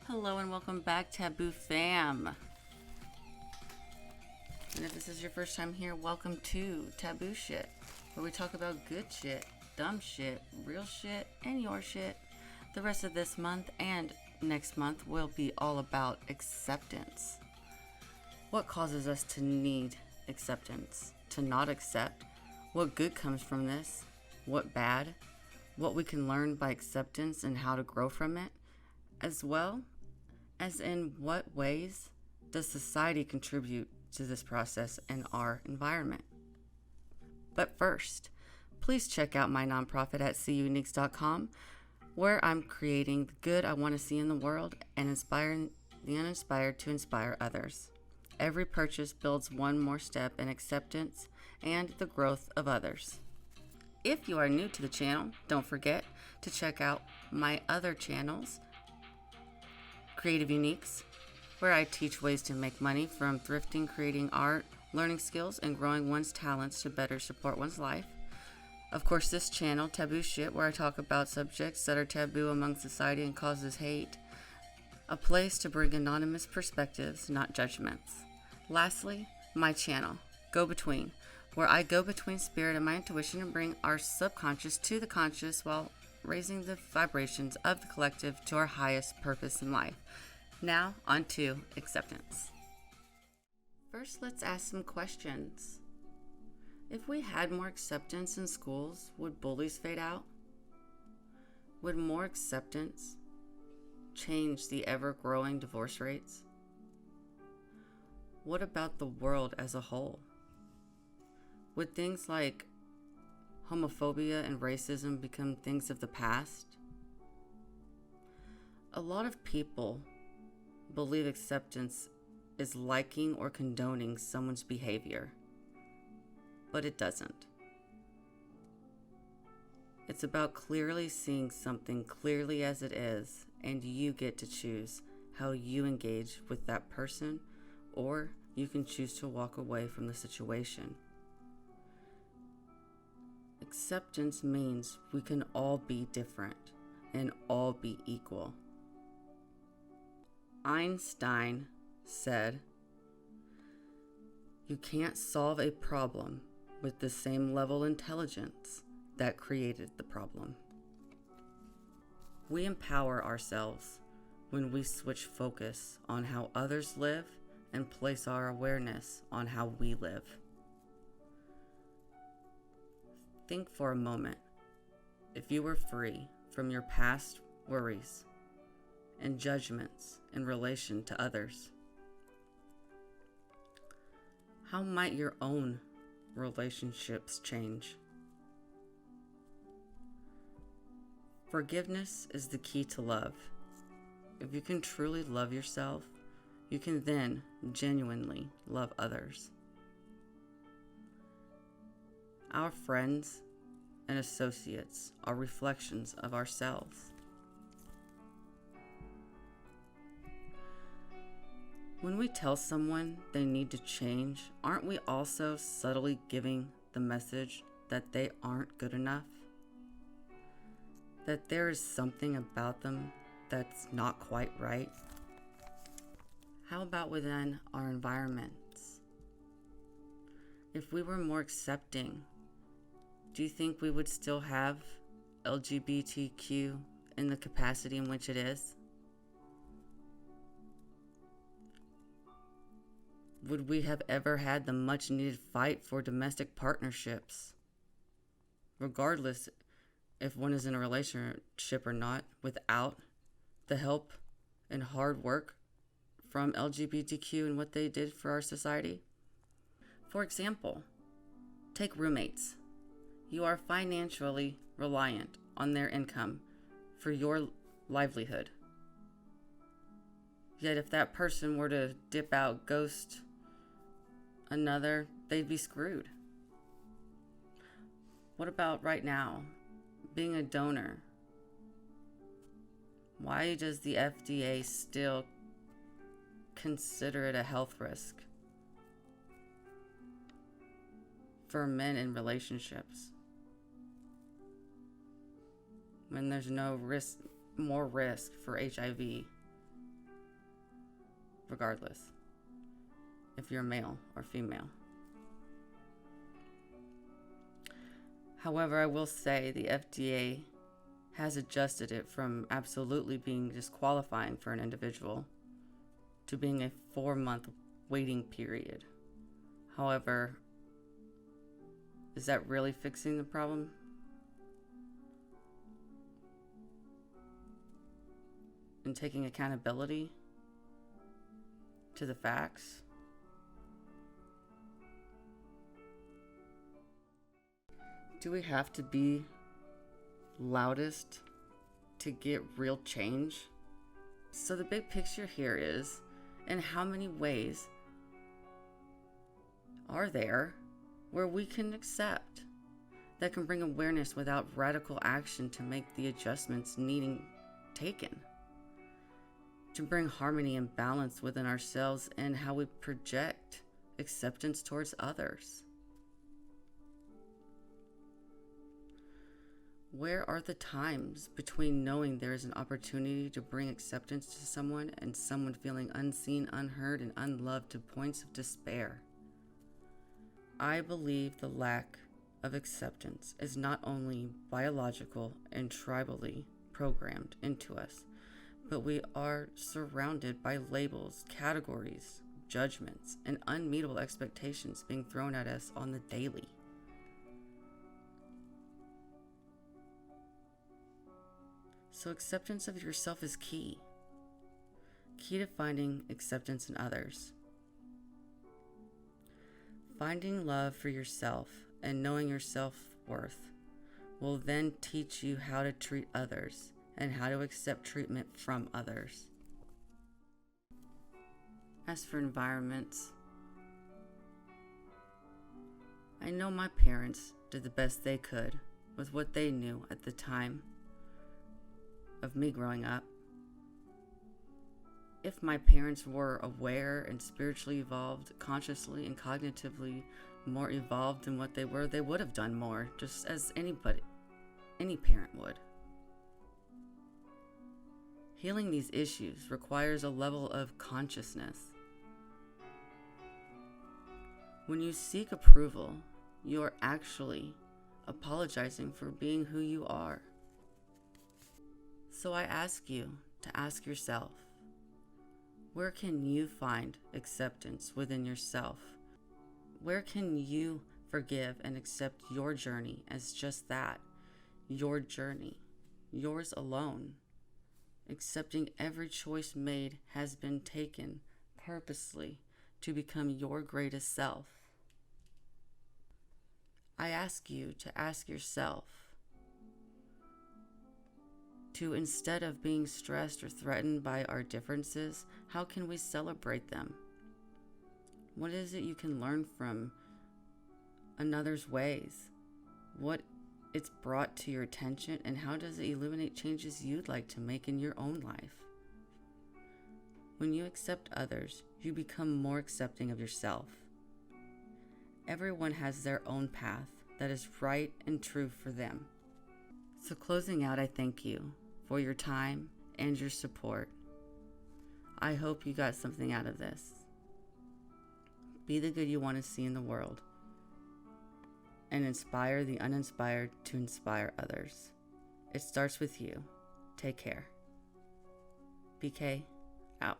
Hello and welcome back, Taboo fam. And if this is your first time here, welcome to Taboo Schitt, where we talk about good shit, dumb shit, real shit, and your shit. The rest of this month and next month will be all about acceptance. What causes us to need acceptance, to not accept? What good comes from this? What bad? What we can learn by acceptance and how to grow from it, as well as in what ways does society contribute to this process in our environment. But first, please check out my nonprofit at cuuniques.com, where I'm creating the good I want to see in the world and inspiring the uninspired to inspire others. Every purchase builds one more step in acceptance and the growth of others. If you are new to the channel, don't forget to check out my other channels, Creative Uniques, where I teach ways to make money from thrifting, creating art, learning skills, and growing one's talents to better support one's life. Of course, this channel, Taboo Schitt, where I talk about subjects that are taboo among society and causes hate. A place to bring anonymous perspectives, not judgments. Lastly, my channel, GoBetween, where I go between spirit and my intuition and bring our subconscious to the conscious while raising the vibrations of the collective to our highest purpose in life. Now, on to acceptance. First, let's ask some questions. If we had more acceptance in schools, would bullies fade out? Would more acceptance change the ever-growing divorce rates? What about the world as a whole? Would things like homophobia and racism become things of the past? A lot of people believe acceptance is liking or condoning someone's behavior, but it doesn't. It's about clearly seeing something clearly as it is, and you get to choose how you engage with that person, or you can choose to walk away from the situation. Acceptance means we can all be different and all be equal. Einstein said, "You can't solve a problem with the same level of intelligence that created the problem." We empower ourselves when we switch focus on how others live and place our awareness on how we live. Think for a moment, if you were free from your past worries and judgments in relation to others, how might your own relationships change? Forgiveness is the key to love. If you can truly love yourself, you can then genuinely love others. Our friends and associates are reflections of ourselves. When we tell someone they need to change, aren't we also subtly giving the message that they aren't good enough? That there is something about them that's not quite right? How about within our environments? If we were more accepting, do you think we would still have LGBTQ in the capacity in which it is? Would we have ever had the much needed fight for domestic partnerships, regardless if one is in a relationship or not, without the help and hard work from LGBTQ and what they did for our society? For example, take roommates. You are financially reliant on their income for your livelihood. Yet if that person were to dip out, ghost another, they'd be screwed. What about right now, being a donor? Why does the FDA still consider it a health risk for men in relationships when there's no risk, more risk for HIV regardless if you're male or female. However, I will say the FDA has adjusted it from absolutely being disqualifying for an individual to being a 4-month waiting period. However, is that really fixing the problem? And taking accountability to the facts? Do we have to be loudest to get real change? So the big picture here is, in how many ways are there where we can accept that can bring awareness without radical action to make the adjustments needing taken, to bring harmony and balance within ourselves and how we project acceptance towards others? Where are the times between knowing there is an opportunity to bring acceptance to someone and someone feeling unseen, unheard, and unloved to points of despair? I believe the lack of acceptance is not only biological and tribally programmed into us, but we are surrounded by labels, categories, judgments, and unmeetable expectations being thrown at us on the daily. So acceptance of yourself is key to finding acceptance in others. Finding love for yourself and knowing your self-worth will then teach you how to treat others and how to accept treatment from others. As for environments, I know my parents did the best they could with what they knew at the time of me growing up. If my parents were aware and spiritually evolved, consciously and cognitively more evolved than what they were, they would have done more, just as any parent would. Healing these issues requires a level of consciousness. When you seek approval, you are actually apologizing for being who you are. So I ask you to ask yourself, where can you find acceptance within yourself? Where can you forgive and accept your journey as just that, your journey, yours alone? Accepting every choice made has been taken purposely to become your greatest self. I ask you to ask yourself, to instead of being stressed or threatened by our differences, how can we celebrate them? What is it you can learn from another's ways? What it's brought to your attention, and how does it illuminate changes you'd like to make in your own life? When you accept others, you become more accepting of yourself. Everyone has their own path that is right and true for them. So closing out, I thank you for your time and your support. I hope you got something out of this. Be the good you want to see in the world, and inspire the uninspired to inspire others. It starts with you. Take care. BK, out.